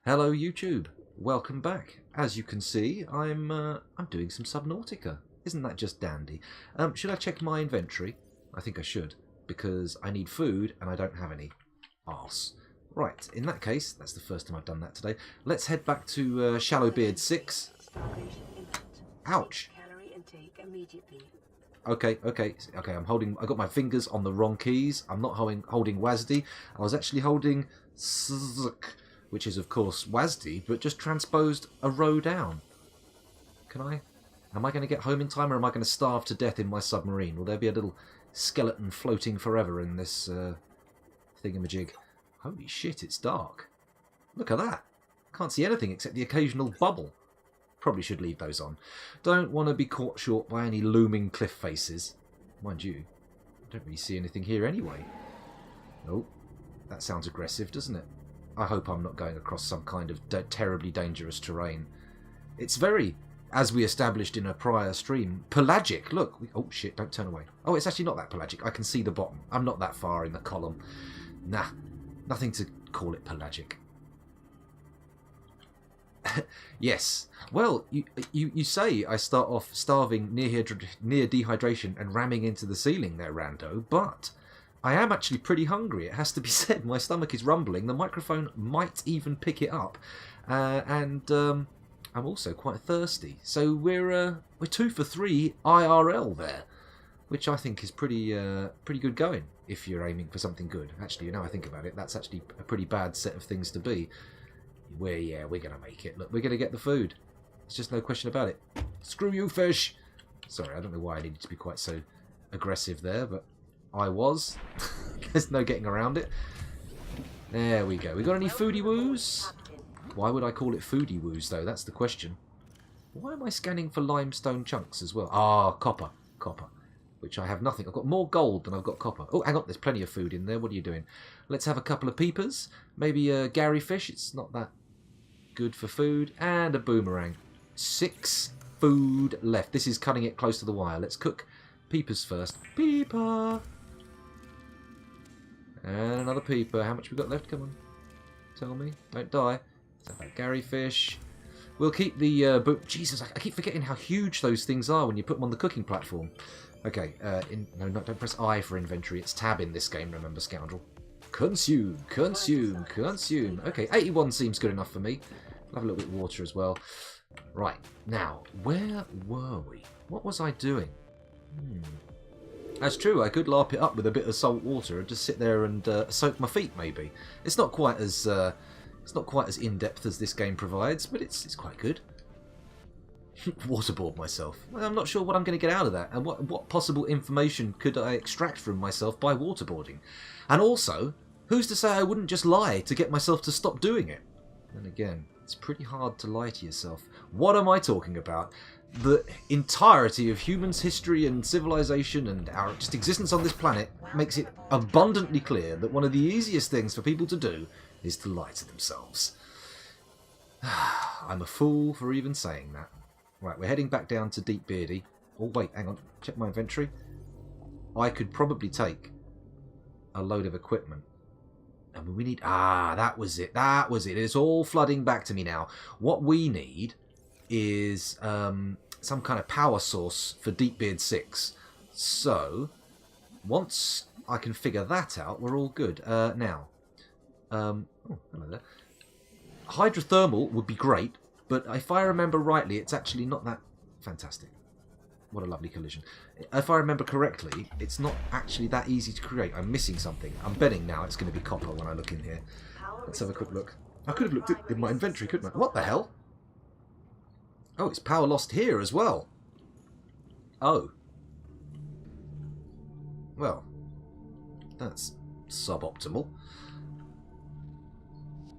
Hello YouTube, welcome back. As you can see, I'm doing some Subnautica. Isn't that just dandy? Should I check my inventory? I think I should, because I need food and I don't have any. Arse. Right, in that case, that's the first time I've done that today. Let's head back to Shallowbeard 6. Ouch. Okay, I got my fingers on the wrong keys. I'm not holding WASD. I was actually holding SZK, which is of course WASD, but just transposed a row down. Am I going to get home in time, or am I going to starve to death in my submarine? Will there be a little skeleton floating forever in this thingamajig? Holy shit, it's dark. Look at that. Can't see anything except the occasional bubble. Probably should leave those on. Don't want to be caught short by any looming cliff faces. Mind you, I don't really see anything here anyway. Oh, that sounds aggressive, doesn't it? I hope I'm not going across some kind of terribly dangerous terrain. It's very, as we established in a prior stream, pelagic. Look. Oh shit, don't turn away. Oh, it's actually not that pelagic. I can see the bottom. I'm not that far in the column. Nah, nothing to call it pelagic. Yes. Well, you say I start off starving near dehydration and ramming into the ceiling there, Rando, but I am actually pretty hungry. It has to be said. My stomach is rumbling. The microphone might even pick it up, and I'm also quite thirsty. So we're 2 for 3 IRL there, which I think is pretty good going if you're aiming for something good. Actually, you know, I think about it, that's actually a pretty bad set of things to be. We're gonna make it. Look, we're gonna get the food. There's just no question about it. Screw you, fish! Sorry, I don't know why I needed to be quite so aggressive there, but I was. There's no getting around it. There we go. We got any foodie woos? Why would I call it foodie woos, though? That's the question. Why am I scanning for limestone chunks as well? Ah, copper. Copper. Which I have nothing. I've got more gold than I've got copper. Oh, hang on. There's plenty of food in there. What are you doing? Let's have a couple of peepers. Maybe a Gary fish. It's not that good for food. And a boomerang. 6 food left. This is cutting it close to the wire. Let's cook peepers first. Peeper! And another peeper. How much we got left? Come on. Tell me. Don't die. Let's have that Gary fish. We'll keep the... Jesus, I keep forgetting how huge those things are when you put them on the cooking platform. Okay, don't press I for inventory. It's tab in this game, remember, Scoundrel. Consume, consume, consume. Okay, 81 seems good enough for me. I'll have a little bit of water as well. Right, now, where were we? What was I doing? That's true, I could larp it up with a bit of salt water and just sit there and soak my feet, maybe. It's not quite as in-depth as this game provides, but it's quite good. Waterboard myself. Well, I'm not sure what I'm going to get out of that, and what possible information could I extract from myself by waterboarding. And also, who's to say I wouldn't just lie to get myself to stop doing it? And again, it's pretty hard to lie to yourself. What am I talking about? The entirety of humans' history and civilization and our just existence on this planet makes it abundantly clear that one of the easiest things for people to do is to lie to themselves. I'm a fool for even saying that. Right, we're heading back down to Deep Beardy. Oh, wait, hang on. Check my inventory. I could probably take a load of equipment. And we need... Ah, that was it. That was it. It's all flooding back to me now. What we need is some kind of power source for Deepbeard 6. So, once I can figure that out, we're all good. Now, oh, hello there. Hydrothermal would be great. But if I remember rightly, it's actually not that fantastic. What a lovely collision. If I remember correctly, it's not actually that easy to create. I'm missing something. I'm betting now it's going to be copper when I look in here. Let's have a quick look. I could have looked in my inventory, couldn't I? What the hell? Oh, it's power lost here as well. Oh. Well, that's suboptimal.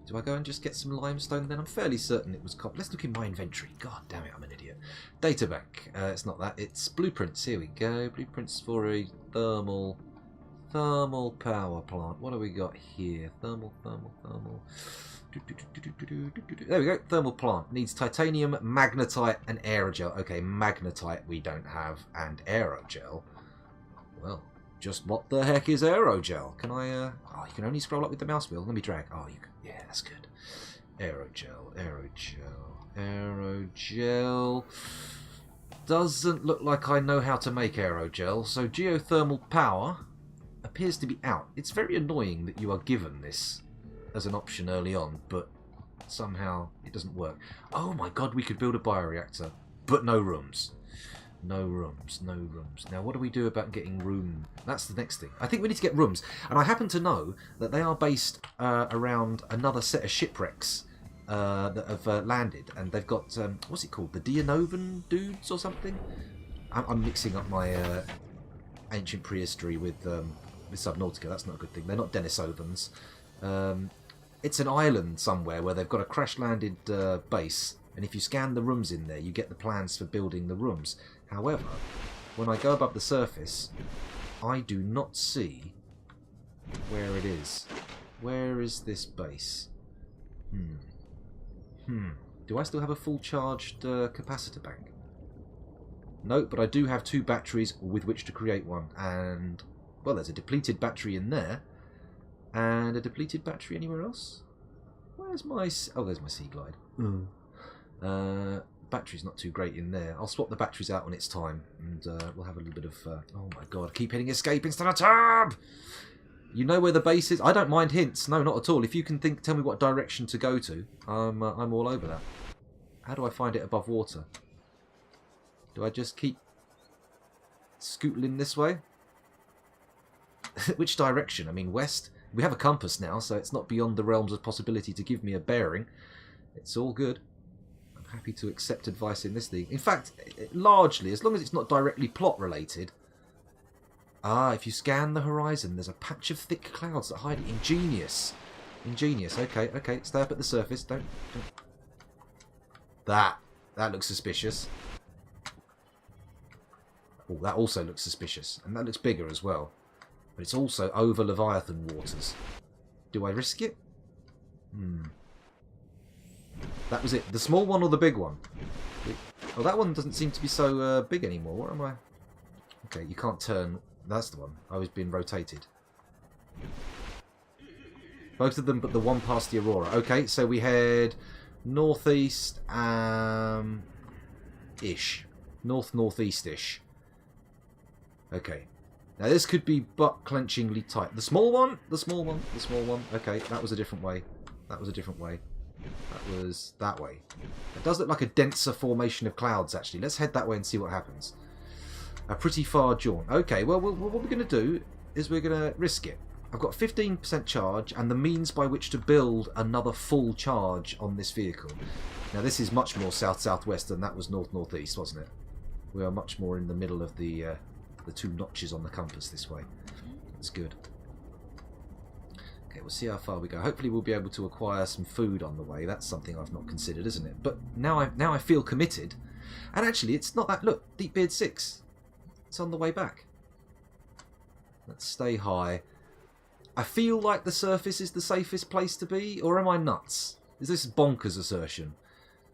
Do I go and just get some limestone then? I'm fairly certain it was copper. Let's look in my inventory. God damn it, I'm an idiot. Data bank. It's not that. It's blueprints. Here we go. Blueprints for a thermal power plant. What do we got here? Thermal. There we go. Thermal plant. Needs titanium, magnetite, and aerogel. Okay, magnetite we don't have, and aerogel. Well, just what the heck is aerogel? Can I... Oh, you can only scroll up with the mouse wheel. Let me drag. Oh, you can... Yeah, that's good. Aerogel, aerogel, aerogel. Doesn't look like I know how to make aerogel, so geothermal power appears to be out. It's very annoying that you are given this as an option early on, but somehow it doesn't work. Oh my god, we could build a bioreactor, but no rooms. No rooms, no rooms. Now what do we do about getting room? That's the next thing. I think we need to get rooms, and I happen to know that they are based around another set of shipwrecks that have landed, and they've got what's it called, the Dianovan dudes or something. I'm mixing up my ancient prehistory with Subnautica. That's not a good thing. They're not Denisovans. It's an island somewhere where they've got a crash-landed base, and if you scan the rooms in there, you get the plans for building the rooms. However, when I go above the surface, I do not see where it is. Where is this base? Do I still have a full charged capacitor bank? No, but I do have 2 batteries with which to create one. And, well, there's a depleted battery in there. And a depleted battery anywhere else? Where's my... Oh, there's my Sea Glide. Battery's not too great in there. I'll swap the batteries out when it's time. And we'll have a little bit of... oh my god, I keep hitting escape instead of tab! You know where the base is? I don't mind hints. No, not at all. If you can tell me what direction to go to, I'm all over that. How do I find it above water? Do I just keep scootling this way? Which direction? I mean, west? We have a compass now, so it's not beyond the realms of possibility to give me a bearing. It's all good. I'm happy to accept advice in this thing. In fact, largely, as long as it's not directly plot related. Ah, if you scan the horizon, there's a patch of thick clouds that hide it. Ingenious. Ingenious. Okay, okay. Stay up at the surface. Don't. That looks suspicious. Oh, that also looks suspicious. And that looks bigger as well. But it's also over Leviathan waters. Do I risk it? That was it. The small one or the big one? Oh, that one doesn't seem to be so big anymore. What am I... Okay, you can't turn... That's the one. I was being rotated. Both of them, but the one past the Aurora. Okay, so we head northeast, ish. Northeast-ish. Okay. Now this could be butt-clenchingly tight. The small one? The small one? The small one? Okay, that was a different way. That was a different way. That was that way. It does look like a denser formation of clouds, actually. Let's head that way and see what happens. A pretty far jaunt. Okay, well, what we're going to do is we're going to risk it. I've got 15% charge and the means by which to build another full charge on this vehicle. Now, this is much more south-southwest than that was north-northeast, wasn't it? We are much more in the middle of the 2 notches on the compass this way. That's good. Okay, we'll see how far we go. Hopefully we'll be able to acquire some food on the way. That's something I've not considered, isn't it? But now I feel committed. And actually, it's not that... Look, Deepbeard 6. It's on the way back. Let's stay high. I feel like the surface is the safest place to be, or am I nuts? Is this bonkers assertion?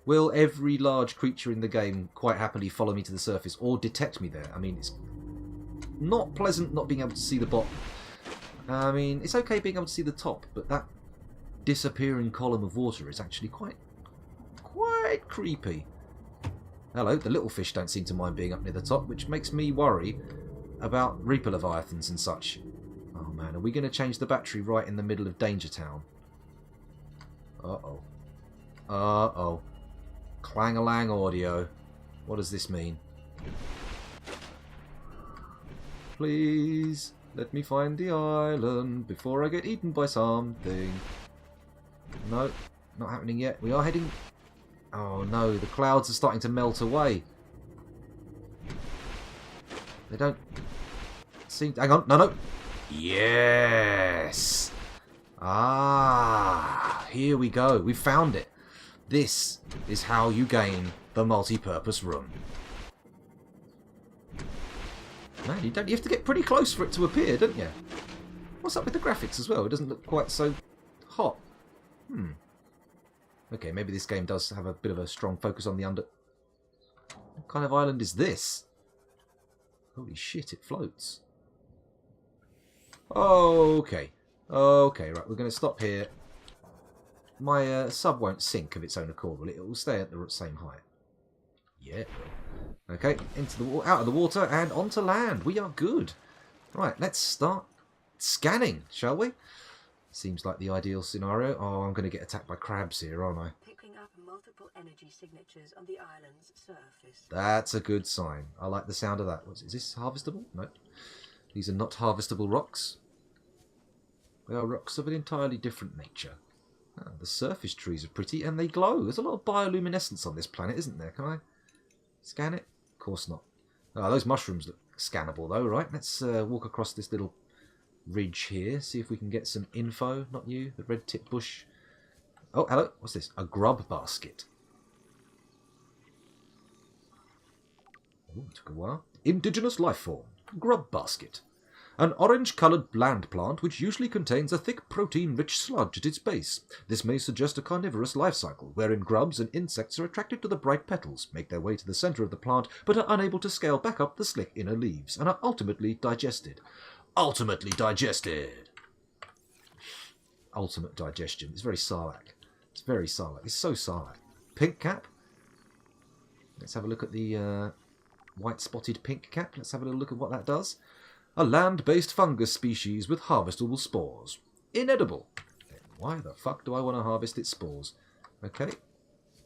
Will every large creature in the game quite happily follow me to the surface or detect me there? I mean, it's not pleasant not being able to see the bottom. I mean, it's okay being able to see the top, but that disappearing column of water is actually quite creepy. Hello, the little fish don't seem to mind being up near the top, which makes me worry about Reaper Leviathans and such. Oh man, are we going to change the battery right in the middle of Danger Town? Uh-oh. Uh-oh. Clang-a-lang audio. What does this mean? Please, let me find the island before I get eaten by something. No, not happening yet. We are heading... Oh no, the clouds are starting to melt away. They don't seem... Hang on, no. Yes! Ah, here we go. We found it. This is how you gain the multi-purpose room. Man, you have to get pretty close for it to appear, don't you? What's up with the graphics as well? It doesn't look quite so hot. Okay, maybe this game does have a bit of a strong focus on the under... What kind of island is this? Holy shit, it floats. Okay. Okay, right, we're going to stop here. my sub won't sink of its own accord, will it? It will stay at the same height. Yeah. Okay, out of the water and onto land. We are good. Right, let's start scanning, shall we? Seems like the ideal scenario. Oh, I'm going to get attacked by crabs here, aren't I? Picking up multiple energy signatures on the island's surface. That's a good sign. I like the sound of that. Is this harvestable? No. These are not harvestable rocks. They are rocks of an entirely different nature. Oh, the surface trees are pretty and they glow. There's a lot of bioluminescence on this planet, isn't there? Can I scan it? Of course not. Oh, those mushrooms look scannable though, right? Let's walk across this little ridge here, see if we can get some info. Not you, the red tip bush. Oh, hello. What's this? A grub basket. Oh, took a while. Indigenous life form. Grub basket. An orange-coloured land plant which usually contains a thick protein-rich sludge at its base. This may suggest a carnivorous life cycle, wherein grubs and insects are attracted to the bright petals, make their way to the centre of the plant, but are unable to scale back up the slick inner leaves, and are ultimately digested. Ultimately digested! Ultimate digestion. It's very Sarlacc. It's very Sarlacc. It's so Sarlacc. Pink cap. Let's have a look at the white-spotted pink cap. Let's have a little look at what that does. A land-based fungus species with harvestable spores. Inedible. Why the fuck do I want to harvest its spores? Okay.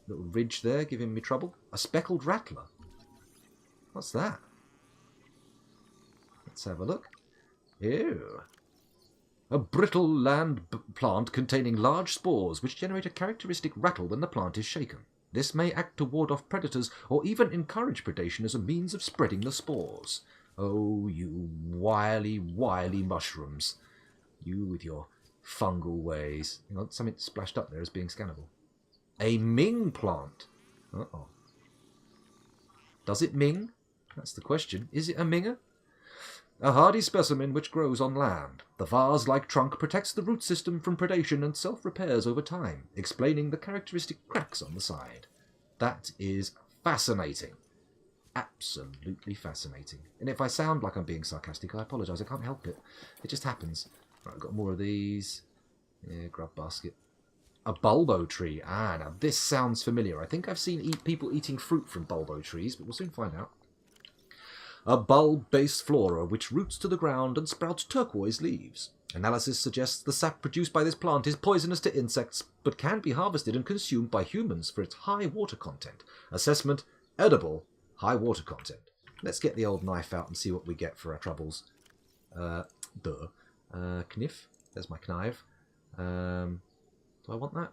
Little ridge there giving me trouble. A speckled rattler. What's that? Let's have a look. Ew. A brittle land plant containing large spores which generate a characteristic rattle when the plant is shaken. This may act to ward off predators or even encourage predation as a means of spreading the spores. Oh, you wily, wily mushrooms. You with your fungal ways. Hang on, something splashed up there as being scannable. A Ming plant. Uh-oh. Does it Ming? That's the question. Is it a Minger? A hardy specimen which grows on land. The vase-like trunk protects the root system from predation and self-repairs over time, explaining the characteristic cracks on the side. That is fascinating. Absolutely fascinating. And if I sound like I'm being sarcastic, I apologise. I can't help it. It just happens. Right, I've got more of these. Yeah, grub basket. A bulbo tree. Ah, now this sounds familiar. I think I've seen people eating fruit from bulbo trees, but we'll soon find out. A bulb-based flora which roots to the ground and sprouts turquoise leaves. Analysis suggests the sap produced by this plant is poisonous to insects, but can be harvested and consumed by humans for its high water content. Assessment, edible, high water content. Let's get the old knife out and see what we get for our troubles. Kniff. There's my knife. Do I want that?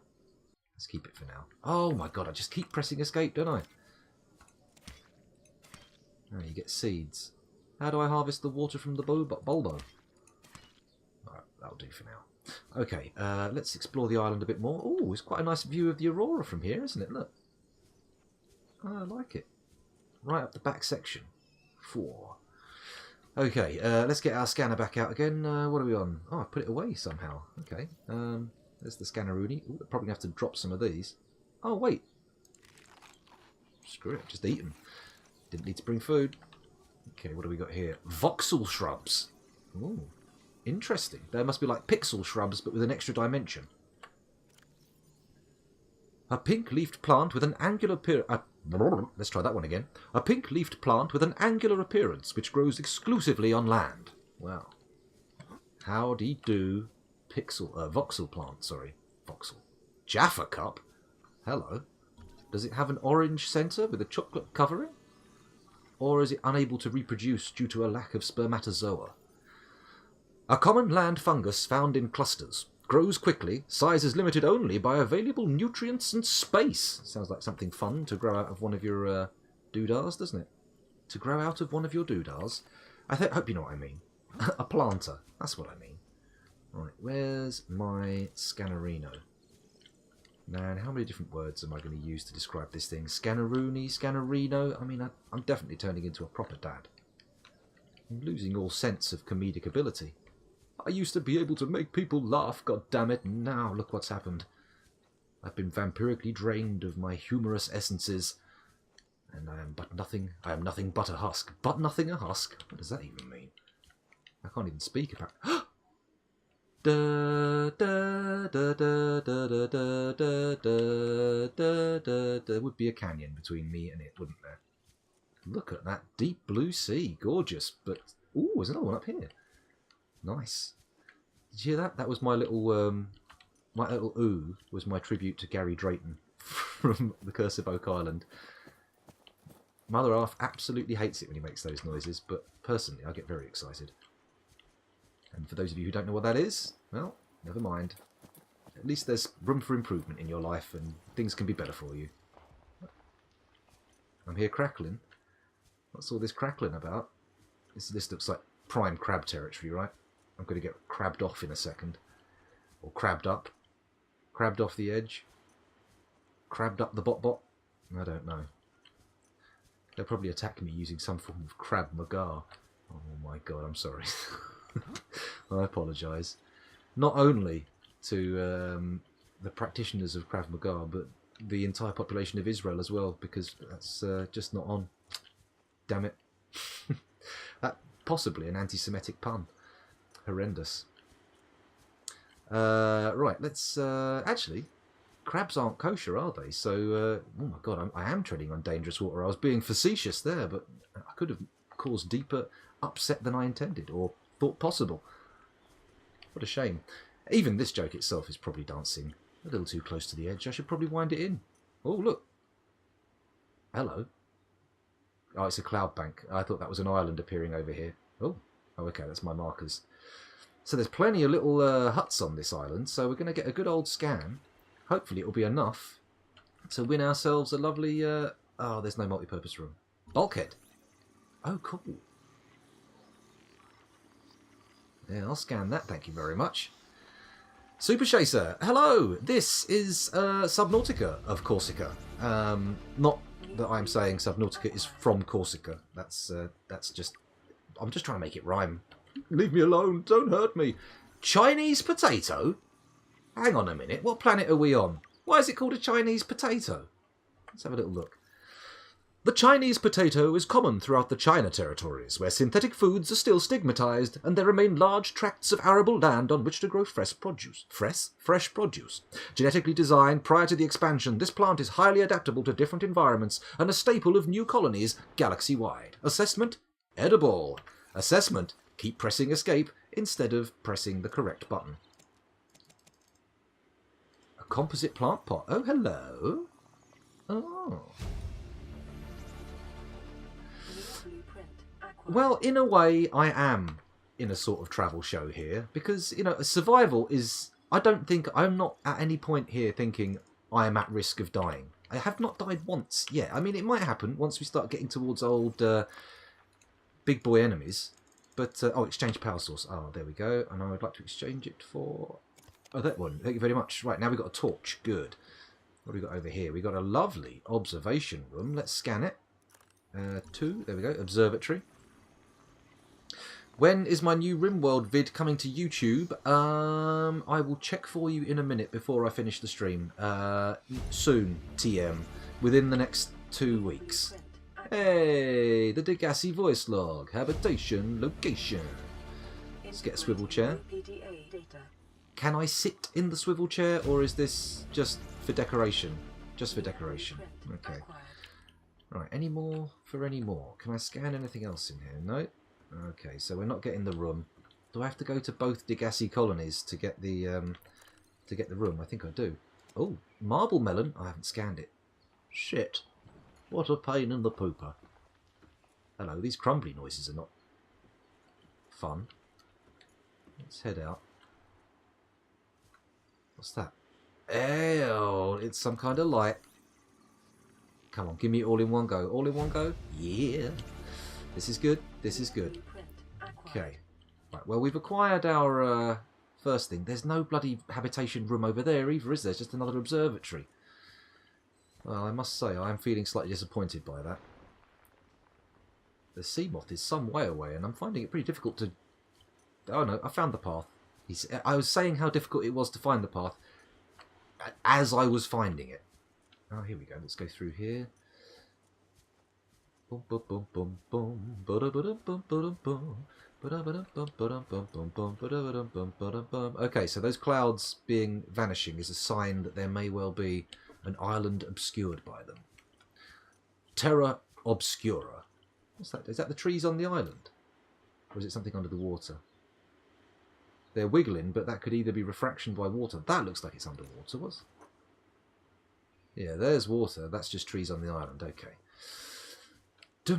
Let's keep it for now. Oh my god, I just keep pressing escape, don't I? Oh, you get seeds. How do I harvest the water from the bulbo? Alright, that'll do for now. Okay, let's explore the island a bit more. Oh, it's quite a nice view of the aurora from here, isn't it? Look. Oh, I like it. Right up the back section. 4. Okay, let's get our scanner back out again. What are we on? Oh, I put it away somehow. Okay. There's the scanneroonie. Ooh, probably going to have to drop some of these. Oh, wait. Screw it, just eat them. Didn't need to bring food. Okay, what do we got here? Voxel shrubs. Ooh, interesting. They must be like pixel shrubs, but with an extra dimension. A pink-leafed plant with an angular appearance. Let's try that one again. A pink-leafed plant with an angular appearance, which grows exclusively on land. Wow. Howdy do, voxel plant. Sorry, voxel. Jaffa cup. Hello. Does it have an orange centre with a chocolate covering? Or is it unable to reproduce due to a lack of spermatozoa? A common land fungus found in clusters. Grows quickly. Size is limited only by available nutrients and space. Sounds like something fun to grow out of one of your doodahs, doesn't it? To grow out of one of your doodahs? I hope you know what I mean. A planter. That's what I mean. Right, where's my scannerino? Man, how many different words am I going to use to describe this thing? Scanneroonie, scannerino? I mean, I'm definitely turning into a proper dad. I'm losing all sense of comedic ability. I used to be able to make people laugh, goddammit, and now look what's happened. I've been vampirically drained of my humorous essences, and I am nothing but a husk. But nothing a husk? What does that even mean? I can't even speak about... Da, da, da, da, da, da, da, da, da, da, da. There would be a canyon between me and it, wouldn't there? Look at that deep blue sea. Gorgeous. But, ooh, there's another one up here. Nice. Did you hear that? That was my little ooh was my tribute to Gary Drayton from The Curse of Oak Island. Mother Earth absolutely hates it when he makes those noises, but personally I get very excited. And for those of you who don't know what that is, well, never mind. At least there's room for improvement in your life and things can be better for you. I'm here crackling. What's all this crackling about? This looks like prime crab territory, right? I'm going to get crabbed off in a second. Or crabbed up. Crabbed off the edge. Crabbed up the bot. I don't know. They'll probably attack me using some form of Krav Maga. Oh my god, I'm sorry. I apologise. Not only to the practitioners of Krav Maga, but the entire population of Israel as well, because that's just not on. Damn it. That possibly an anti-Semitic pun. Horrendous. Right, let's... actually, crabs aren't kosher, are they? So, oh my god, I am treading on dangerous water. I was being facetious there, but I could have caused deeper upset than I intended, or thought possible. What a shame. Even this joke itself is probably dancing a little too close to the edge. I should probably wind it in. Oh, look. Hello. Oh, it's a cloud bank. I thought that was an island appearing over here. Oh, okay, that's my markers. So there's plenty of little huts on this island, so we're going to get a good old scan. Hopefully it'll be enough to win ourselves a lovely... oh, there's no multi-purpose room. Bulkhead. Oh, cool. Yeah, I'll scan that, thank you very much. Super Chaser, hello! This is Subnautica of Corsica. Not that I'm saying Subnautica is from Corsica. That's just... I'm just trying to make it rhyme. Leave me alone, don't hurt me. Chinese potato? Hang on a minute, what planet are we on? Why is it called a Chinese potato? Let's have a little look. The Chinese potato is common throughout the China territories, where synthetic foods are still stigmatized, and there remain large tracts of arable land on which to grow fresh produce. Fresh produce. Genetically designed prior to the expansion, this plant is highly adaptable to different environments and a staple of new colonies galaxy-wide. Assessment? Edible. Assessment? Keep pressing escape instead of pressing the correct button. A composite plant pot. Oh, hello. Oh. Well, in a way, I am in a sort of travel show here, because, you know, survival is... I'm not at any point here thinking I am at risk of dying. I have not died once yet. I mean, it might happen once we start getting towards old big boy enemies. But, oh, exchange power source. Oh, there we go. And I would like to exchange it for... Oh, that one. Thank you very much. Right, now we've got a torch. Good. What have we got over here? We've got a lovely observation room. Let's scan it. 2. There we go. Observatory. When is my new RimWorld vid coming to YouTube? I will check for you in a minute before I finish the stream. Soon, TM. Within the next 2 weeks. Hey, the Degassi voice log. Habitation, location. Let's get a swivel chair. Can I sit in the swivel chair, or is this just for decoration? Just for decoration. Okay. Right, any more for any more? Can I scan anything else in here? No? Okay, so we're not getting the room. Do I have to go to both Degassi colonies to get the room? I think I do. Oh, marble melon. I haven't scanned it. Shit. What a pain in the pooper. Hello, these crumbly noises are not fun. Let's head out. What's that? Ew, it's some kind of light. Come on, give me it all in one go. All in one go? Yeah. This is good. This is good. Okay. Right, well, we've acquired our first thing. There's no bloody habitation room over there either, is there? It's just another observatory. Well, I must say, I am feeling slightly disappointed by that. The sea moth is some way away, and I'm finding it pretty difficult to... Oh no, I found the path. I was saying how difficult it was to find the path as I was finding it. Oh, here we go. Let's go through here. Boom, boom, boom, boom, boom. Ba-da-ba-da-bum, ba-da-bum. Okay, so those clouds being vanishing is a sign that there may well be an island obscured by them. Terra Obscura. What's that? Is that the trees on the island? Or is it something under the water? They're wiggling, but that could either be refraction by water. That looks like it's underwater. What's... Yeah, there's water. That's just trees on the island. Okay. I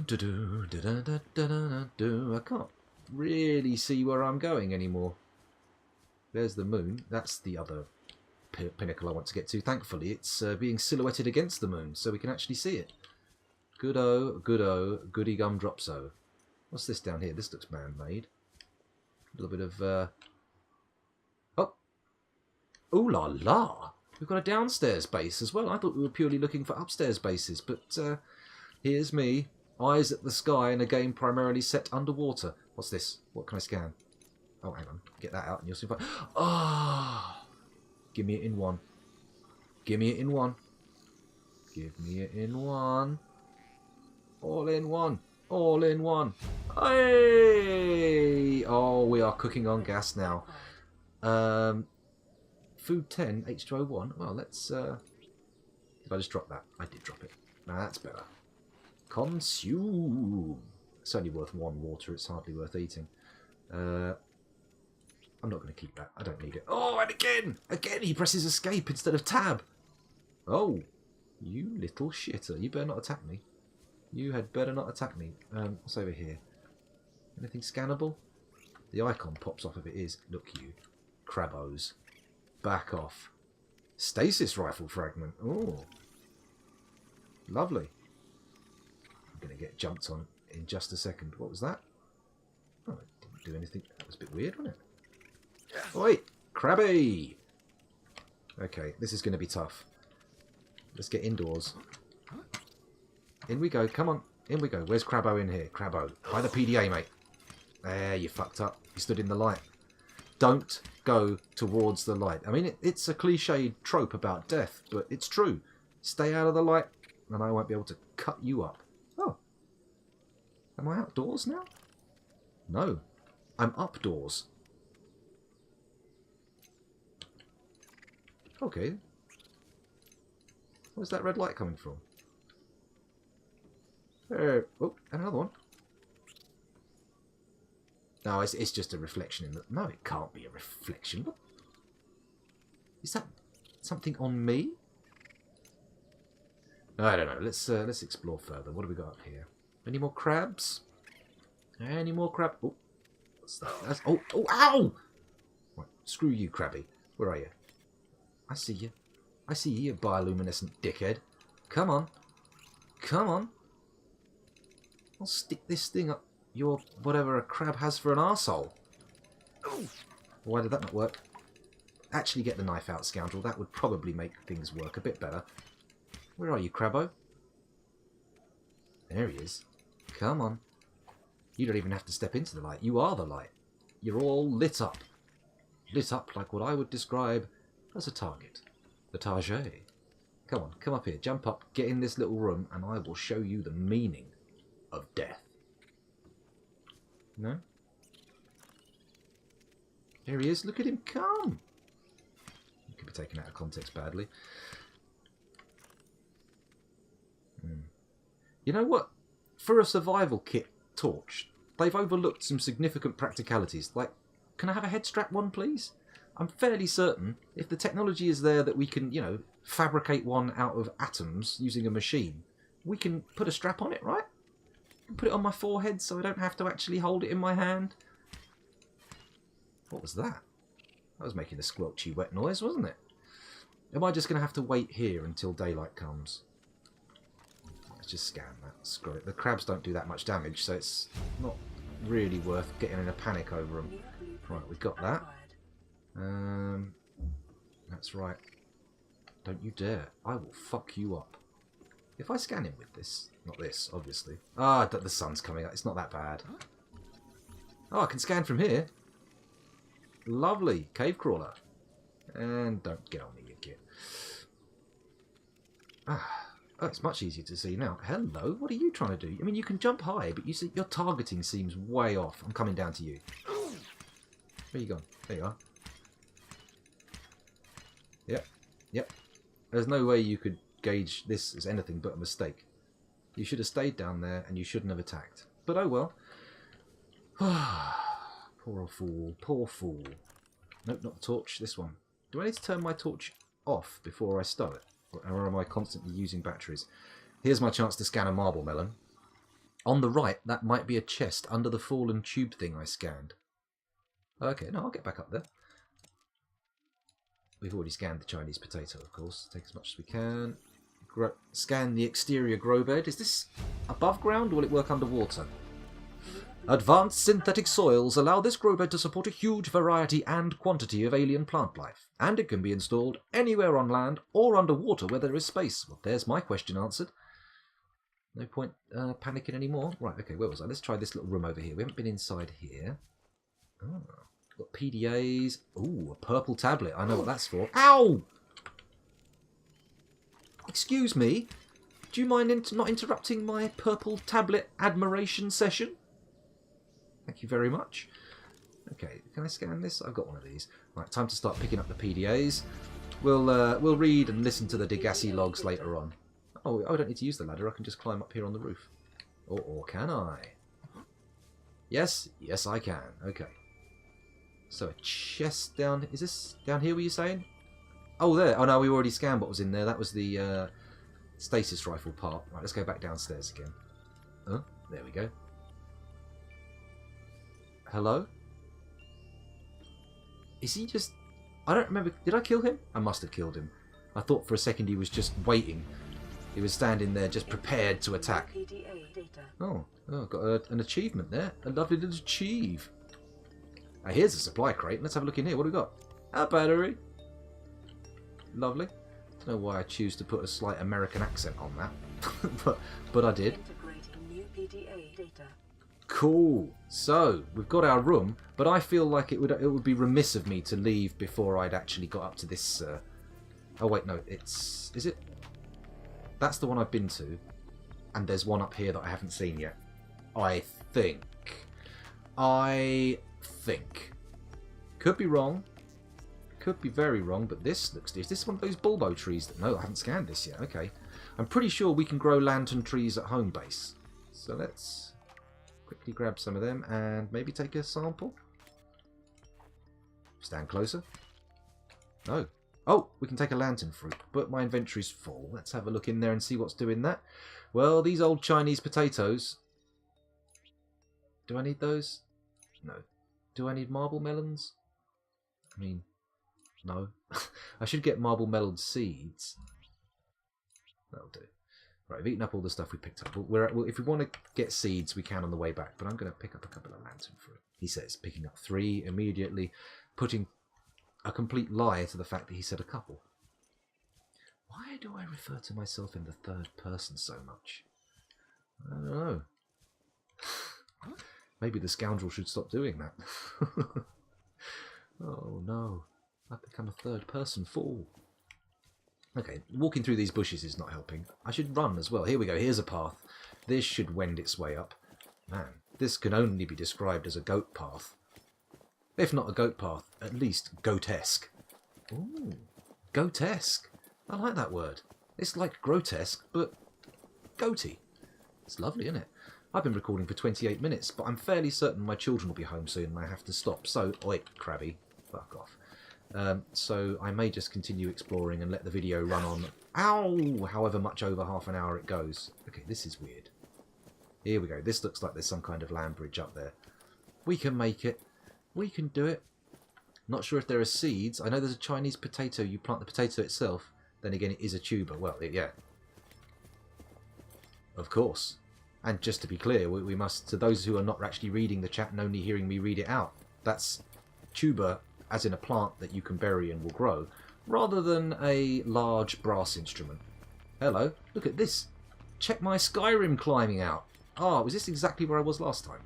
can't really see where I'm going anymore. There's the moon. That's the other pinnacle I want to get to. Thankfully, it's being silhouetted against the moon, so we can actually see it. Good-o, good-o, goody gumdropso. What's this down here? This looks man-made. A little bit of... Oh! Ooh la la! We've got a downstairs base as well. I thought we were purely looking for upstairs bases, but here's me. Eyes at the sky in a game primarily set underwater. What's this? What can I scan? Oh, hang on. Get that out and you'll see if I... Ah! Oh, give me it in one. Give me it in one. Give me it in one. All in one. All in one. Hey! Oh, we are cooking on gas now. Food 10, H2O1. Well, let's... Did I just drop that? I did drop it. Now that's better. Consume. It's only worth 1 water. It's hardly worth eating. I'm not going to keep that. I don't need it. Oh, and again! Again, he presses escape instead of tab. Oh, you little shitter. You better not attack me. You had better not attack me. What's over here? Anything scannable? The icon pops off if it is. Look, you crabbos. Back off. Stasis rifle fragment. Oh. Lovely. I'm going to get jumped on in just a second. What was that? Oh, it didn't do anything. That was a bit weird, wasn't it? Oi! Crabby! Okay, this is going to be tough. Let's get indoors. In we go. Come on. In we go. Where's Crabbo in here? Crabbo. By the PDA, mate. There, you fucked up. You stood in the light. Don't go towards the light. I mean, it's a cliched trope about death, but it's true. Stay out of the light, and I won't be able to cut you up. Oh. Am I outdoors now? No. I'm updoors. Okay. Where's that red light coming from? Oh, and another one. No, it's just a reflection in the... No, it can't be a reflection. What? Is that something on me? I don't know. Let's explore further. What do we got up here? Any more crabs? Any more crab? Oh, what's that? That's... Oh, ow! Right, screw you, Crabby. Where are you? I see you. I see you, you bioluminescent dickhead. Come on. Come on. I'll stick this thing up your whatever a crab has for an arsehole. Why did that not work? Actually get the knife out, Scoundrel. That would probably make things work a bit better. Where are you, Crabbo? There he is. Come on. You don't even have to step into the light. You are the light. You're all lit up. Lit up like what I would describe as a target. The target. Come on, come up here. Jump up, get in this little room, and I will show you the meaning of death. No? Here he is. Look at him come. He could be taken out of context badly. You know what? For a survival kit torch, they've overlooked some significant practicalities. Like, can I have a head strap one, please? I'm fairly certain if the technology is there that we can, you know, fabricate one out of atoms using a machine, we can put a strap on it, right? Put it on my forehead so I don't have to actually hold it in my hand. What was that? That was making a squelchy wet noise, wasn't it? Am I just going to have to wait here until daylight comes? Let's just scan that. Screw it. The crabs don't do that much damage, so it's not really worth getting in a panic over them. Right, we've got that. That's right. Don't you dare. I will fuck you up. If I scan him with this... Not this, obviously. Ah, the sun's coming up. It's not that bad. Oh, I can scan from here. Lovely. Cave crawler. And don't get on me, you git. Ah, Oh, it's much easier to see now. Hello, what are you trying to do? I mean, you can jump high, but you see your targeting seems way off. I'm coming down to you. Where you gone? There you are. Yep, yep. There's no way you could gauge this as anything but a mistake. You should have stayed down there, and you shouldn't have attacked. But oh well. Poor old fool. Poor fool. Nope, not the torch. This one. Do I need to turn my torch off before I start it? Or am I constantly using batteries? Here's my chance to scan a marble melon. On the right, that might be a chest under the fallen tube thing I scanned. Okay, no, I'll get back up there. We've already scanned the Chinese potato, of course. Take as much as we can. Scan the exterior grow bed. Is this above ground or will it work underwater? Advanced synthetic soils allow this grow bed to support a huge variety and quantity of alien plant life, and it can be installed anywhere on land or underwater where there is space. Well, there's my question answered. No point panicking anymore. Right, okay, where was I? Let's try this little room over here. We haven't been inside here. Oh, got PDAs. Ooh, a purple tablet. I know what that's for. Ow! Excuse me. Do you mind not interrupting my purple tablet admiration session? Thank you very much. Okay, can I scan this? I've got one of these. Right, time to start picking up the PDAs. We'll read and listen to the Degassi logs later on. Oh, I don't need to use the ladder. I can just climb up here on the roof. Or can I? Yes, yes I can. Okay. So a chest down... Is this down here, were you saying? Oh, there. Oh, no, we already scanned what was in there. That was the stasis rifle part. Right, let's go back downstairs again. Oh, there we go. Hello? Is he just... I don't remember... Did I kill him? I must have killed him. I thought for a second he was just waiting. He was standing there just prepared to attack. Oh, got an achievement there. A lovely little achieve. Now, here's a supply crate. Let's have a look in here. What do we got? A battery. Lovely. Don't know why I choose to put a slight American accent on that. but I did. Cool. So, we've got our room, but I feel like it would be remiss of me to leave before I'd actually got up to this... Oh, wait, no. Is it? That's the one I've been to. And there's one up here that I haven't seen yet. I think. Could be wrong. Could be very wrong, but this looks... Is this one of those bulbo trees? No, I haven't scanned this yet. Okay. I'm pretty sure we can grow lantern trees at home base. So let's quickly grab some of them and maybe take a sample. Stand closer. No. Oh, we can take a lantern fruit, but my inventory's full. Let's have a look in there and see what's doing that. Well, these old Chinese potatoes. Do I need those? No. Do I need marble melons? I mean, no. I should get marble melon seeds. That'll do. Right, I've eaten up all the stuff we picked up. If we want to get seeds, we can on the way back. But I'm going to pick up a couple of lantern fruit. He says, picking up 3 immediately, putting a complete lie to the fact that he said a couple. Why do I refer to myself in the third person so much? I don't know. Maybe the scoundrel should stop doing that. Oh no, I've become a third person fool. Okay, walking through these bushes is not helping. I should run as well. Here we go, here's a path. This should wend its way up. Man, this can only be described as a goat path. If not a goat path, at least goatesque. Ooh, goatesque. I like that word. It's like grotesque, but goaty. It's lovely, isn't it? I've been recording for 28 minutes, but I'm fairly certain my children will be home soon and I have to stop. So, oi, crabby, fuck off. So I may just continue exploring and let the video run on, ow, however much over half an hour it goes. Okay, this is weird. Here we go. This looks like there's some kind of land bridge up there. We can make it. We can do it. Not sure if there are seeds. I know there's a Chinese potato. You plant the potato itself. Then again, it is a tuber. Well, yeah. Of course. And just to be clear, we must, to those who are not actually reading the chat and only hearing me read it out, that's tuber as in a plant that you can bury and will grow, rather than a large brass instrument. Hello, look at this. Check my Skyrim climbing out. Ah, was this exactly where I was last time?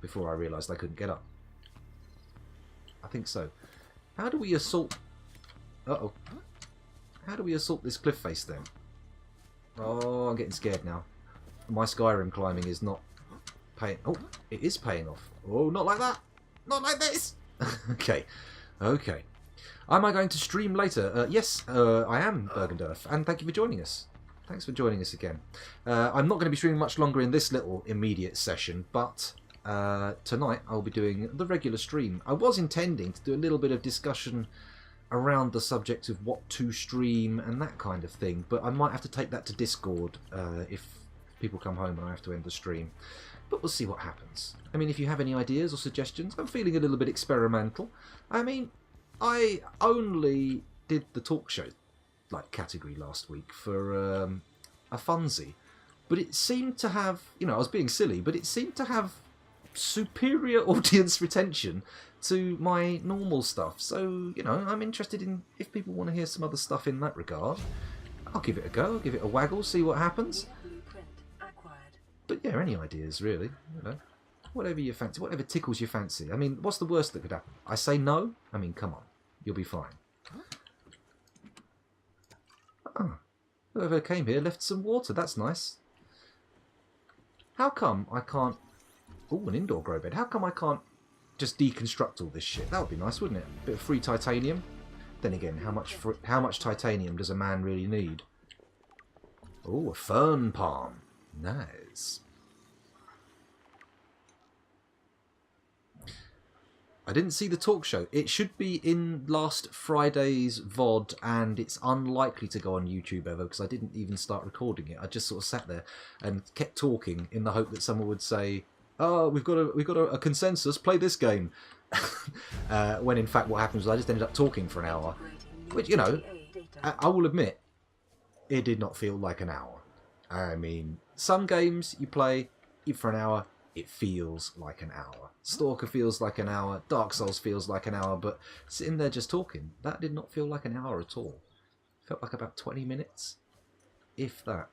Before I realised I couldn't get up. I think so. How do we assault... Uh-oh. How do we assault this cliff face then? Oh, I'm getting scared now. My Skyrim climbing is not paying... Oh, it is paying off. Oh, not like that. Not like this. Okay. Okay. Am I going to stream later? Yes, I am, Bergendorf, and thank you for joining us. Thanks for joining us again. I'm not going to be streaming much longer in this little immediate session, but tonight I'll be doing the regular stream. I was intending to do a little bit of discussion around the subject of what to stream and that kind of thing, but I might have to take that to Discord if people come home and I have to end the stream. But we'll see what happens. I mean, if you have any ideas or suggestions, I'm feeling a little bit experimental. I mean, I only did the talk show like category last week for a funsy, but it seemed to have, you know, I was being silly, but it seemed to have superior audience retention to my normal stuff. So, you know, I'm interested in if people want to hear some other stuff in that regard. I'll give it a go, I'll give it a waggle, see what happens. But yeah, any ideas really, you know, whatever you fancy, whatever tickles your fancy. I mean, what's the worst that could happen? I say no? I mean, come on, you'll be fine. Oh, whoever came here left some water, that's nice. How come I can't... Oh, an indoor grow bed. How come I can't just deconstruct all this shit? That would be nice, wouldn't it? A bit of free titanium. Then again, how much titanium does a man really need? Oh, a fern palm. Nice. I didn't see the talk show. It should be in last Friday's VOD, and it's unlikely to go on YouTube ever because I didn't even start recording it. I just sort of sat there and kept talking in the hope that someone would say, "Oh, we've got a consensus. Play this game." When in fact, what happened was I just ended up talking for an hour, which, you know, I will admit, it did not feel like an hour. I mean, some games you play for an hour, it feels like an hour. Stalker feels like an hour, Dark Souls feels like an hour, but sitting there just talking, that did not feel like an hour at all. It felt like about 20 minutes, if that.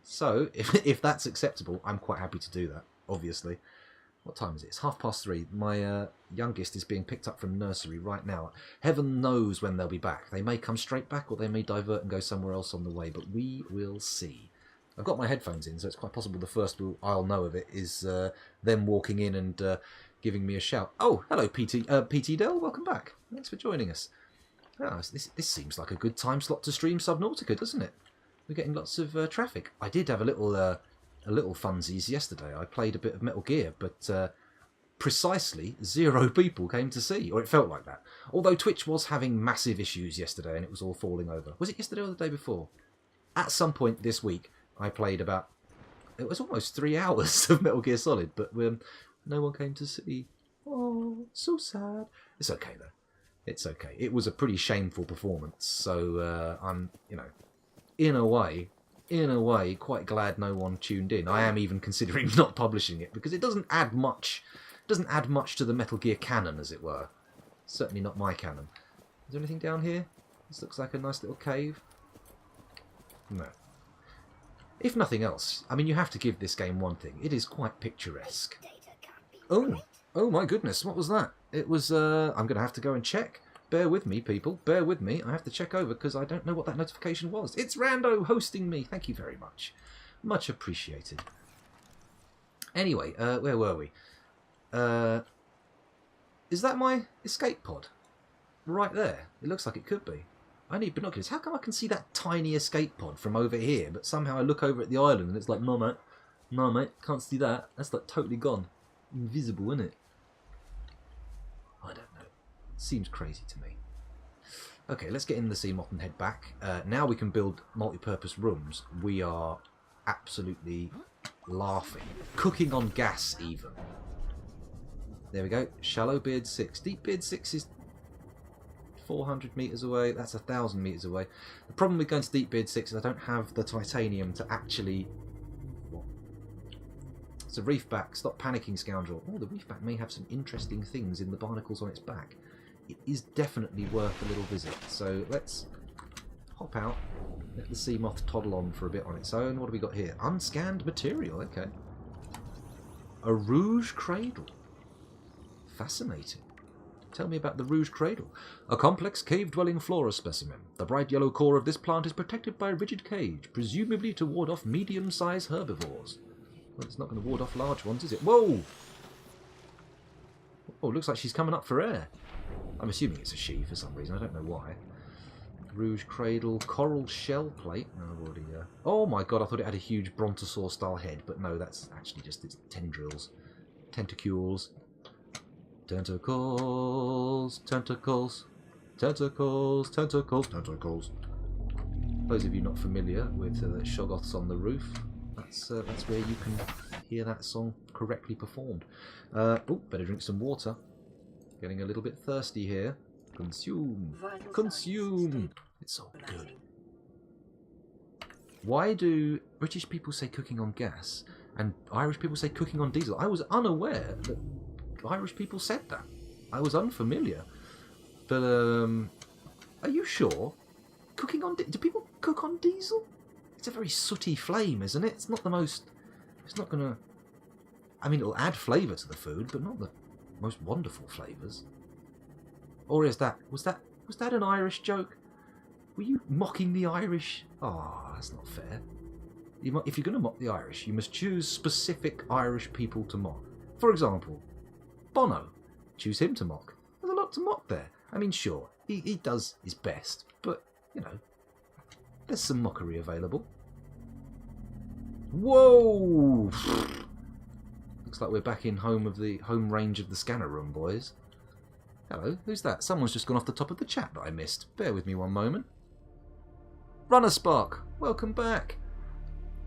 So, if that's acceptable, I'm quite happy to do that, obviously. What time is it? It's 3:30. My youngest is being picked up from nursery right now. Heaven knows when they'll be back. They may come straight back, or they may divert and go somewhere else on the way, but we will see. I've got my headphones in, so it's quite possible the first I'll know of it is them walking in and giving me a shout. Oh, hello, PT Dell. Welcome back. Thanks for joining us. Oh, this seems like a good time slot to stream Subnautica, doesn't it? We're getting lots of traffic. I did have a little funsies yesterday. I played a bit of Metal Gear, but precisely 0 people came to see, or it felt like that. Although Twitch was having massive issues yesterday, and it was all falling over. Was it yesterday or the day before? At some point this week, I played about, it was almost 3 hours of Metal Gear Solid, but no one came to see. Oh, so sad. It's okay though. It's okay. It was a pretty shameful performance, so I'm, you know, in a way, quite glad no one tuned in. I am even considering not publishing it because it doesn't add much. Doesn't add much to the Metal Gear canon, as it were. Certainly not my canon. Is there anything down here? This looks like a nice little cave. No. If nothing else, I mean, you have to give this game one thing. It is quite picturesque. Oh my goodness, what was that? It was, I'm going to have to go and check. Bear with me, people. Bear with me. I have to check over because I don't know what that notification was. It's Rando hosting me. Thank you very much. Much appreciated. Anyway, where were we? Is that my escape pod? Right there. It looks like it could be. I need binoculars. How come I can see that tiny escape pod from over here, but somehow I look over at the island and it's like, no mate, can't see that. That's like totally gone. Invisible, isn't it? I don't know. Seems crazy to me. Okay, let's get in the sea moth and head back. Now we can build multi-purpose rooms. We are absolutely laughing. Cooking on gas, even. There we go. Shallow beard 6. Deep beard 6 is 400 metres away. That's 1,000 metres away. The problem with going to deep beard 6 is I don't have the titanium to actually... What? It's a reefback. Stop panicking, Scoundrel. Oh, the reefback may have some interesting things in the barnacles on its back. It is definitely worth a little visit. So let's hop out. Let the sea moth toddle on for a bit on its own. What have we got here? Unscanned material. Okay. A rouge cradle. Fascinating. Tell me about the Rouge Cradle. A complex cave-dwelling flora specimen. The bright yellow core of this plant is protected by a rigid cage, presumably to ward off medium-sized herbivores. Well, it's not going to ward off large ones, is it? Whoa! Oh, looks like she's coming up for air. I'm assuming it's a she for some reason. I don't know why. Rouge Cradle, coral shell plate. No, I've already. Oh my god! I thought it had a huge brontosaur-style head, but no, that's actually just its tendrils, tentacules, tentacles, tentacles, tentacles, tentacles, tentacles. Those of you not familiar with Shoggoths on the Roof, that's where you can hear that song correctly performed. Oh, better drink some water. Getting a little bit thirsty here. Consume. Consume. It's so good. Why do British people say cooking on gas and Irish people say cooking on diesel? I was unaware that Irish people said that. I was unfamiliar. But, are you sure? Cooking on... Do people cook on diesel? It's a very sooty flame, isn't it? It's not the most... It's not going to... I mean, it'll add flavour to the food, but not the most wonderful flavours. Or is that... Was that an Irish joke? Were you mocking the Irish? Oh, that's not fair. If you're going to mock the Irish, you must choose specific Irish people to mock. For example, Bono. Choose him to mock. There's a lot to mock there. I mean, sure, he does his best, but, you know, there's some mockery available. Whoa! Looks like we're back in home range of the scanner room, boys. Hello, who's that? Someone's just gone off the top of the chat that I missed. Bear with me one moment. Runner Spark, welcome back.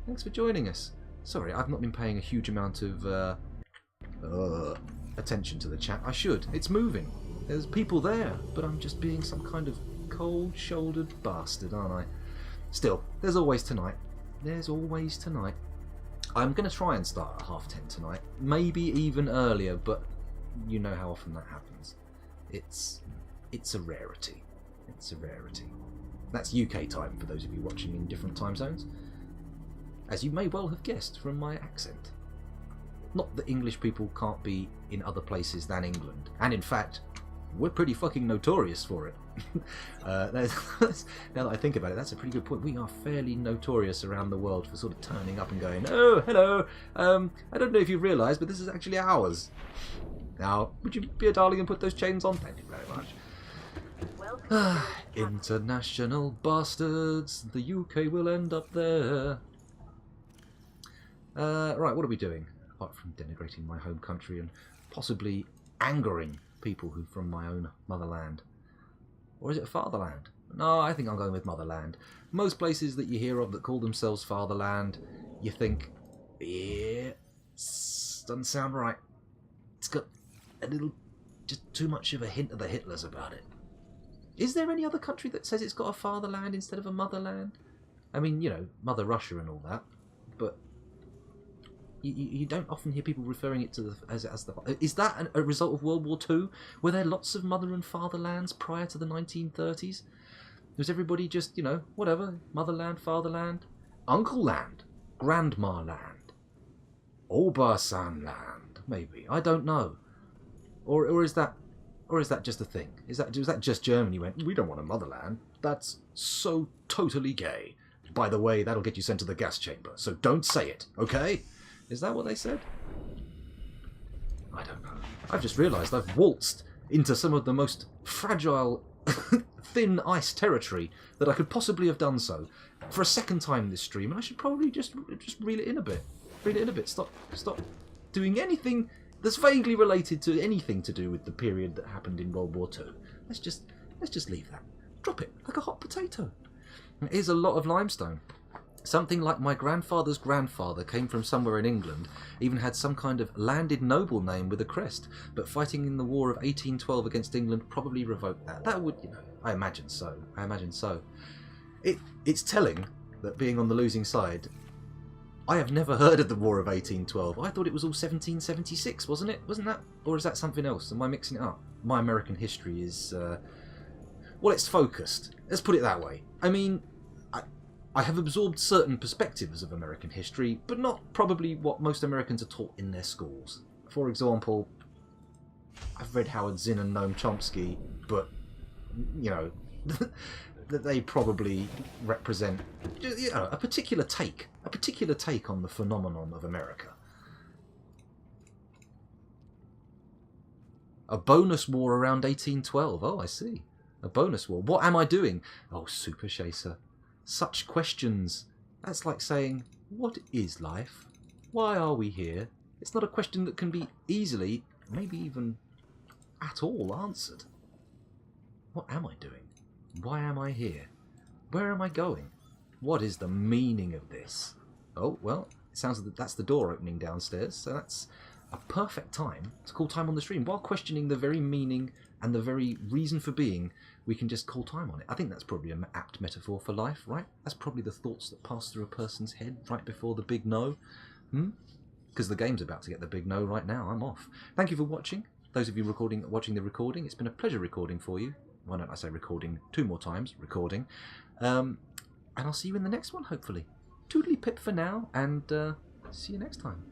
Thanks for joining us. Sorry, I've not been paying a huge amount of attention to the chat. I should. It's moving. There's people there, but I'm just being some kind of cold-shouldered bastard, aren't I? Still, there's always tonight. There's always tonight. I'm going to try and start at 10:30 tonight. Maybe even earlier, but you know how often that happens. It's a rarity. It's a rarity. That's UK time for those of you watching in different time zones. As you may well have guessed from my accent. Not that English people can't be in other places than England. And in fact, we're pretty fucking notorious for it. Now that I think about it, that's a pretty good point. We are fairly notorious around the world for sort of turning up and going, oh, hello, I don't know if you realise, but this is actually ours. Now, would you be a darling and put those chains on? Thank you very much. International bastards, the UK will end up there. Right, what are we doing? Apart from denigrating my home country and possibly angering people who from my own motherland. Or is it fatherland? No, I think I'm going with motherland. Most places that you hear of that call themselves fatherland, you think, yeah, doesn't sound right. It's got a little, just too much of a hint of the Hitlers about it. Is there any other country that says it's got a fatherland instead of a motherland? I mean, you know, Mother Russia and all that, but you don't often hear people referring it to the, as the... Is that a result of World War II? Were there lots of mother and fatherlands prior to the 1930s? Was everybody just, you know, whatever, motherland, fatherland, uncle land, grandma land, Obersan land, maybe, I don't know. Or is that just a thing? Was that just Germany went, we don't want a motherland? That's so totally gay. By the way, that'll get you sent to the gas chamber, so don't say it, okay? Is that what they said? I don't know. I've just realised I've waltzed into some of the most fragile, thin ice territory that I could possibly have done so for a second time this stream, and I should probably just reel it in a bit. Reel it in a bit. Stop doing anything that's vaguely related to anything to do with the period that happened in World War II. Let's just leave that. Drop it like a hot potato. Here's a lot of limestone. Something like my grandfather's grandfather came from somewhere in England, even had some kind of landed noble name with a crest, but fighting in the War of 1812 against England probably revoked that. That would, you know, I imagine so. It's telling that being on the losing side, I have never heard of the War of 1812. I thought it was all 1776, wasn't it? Wasn't that? Or is that something else? Am I mixing it up? My American history is, well, it's focused. Let's put it that way. I mean, I have absorbed certain perspectives of American history, but not probably what most Americans are taught in their schools. For example, I've read Howard Zinn and Noam Chomsky, but you know, that they probably represent, you know, a particular take on the phenomenon of America. A bonus war around 1812. Oh, I see. A bonus war. What am I doing? Oh, Super Chaser. Such questions. That's like saying, what is life? Why are we here? It's not a question that can be easily, maybe even at all, answered. What am I doing? Why am I here? Where am I going? What is the meaning of this? Oh, well, it sounds like that's the door opening downstairs, so that's a perfect time to call time on the stream. While questioning the very meaning and the very reason for being, we can just call time on it. I think that's probably an apt metaphor for life, right? That's probably the thoughts that pass through a person's head right before the big no. Because the game's about to get the big no right now. I'm off. Thank you for watching. Those of you watching the recording, it's been a pleasure recording for you. Why don't I say recording 2 more times? Recording. And I'll see you in the next one, hopefully. Toodly pip for now, and see you next time.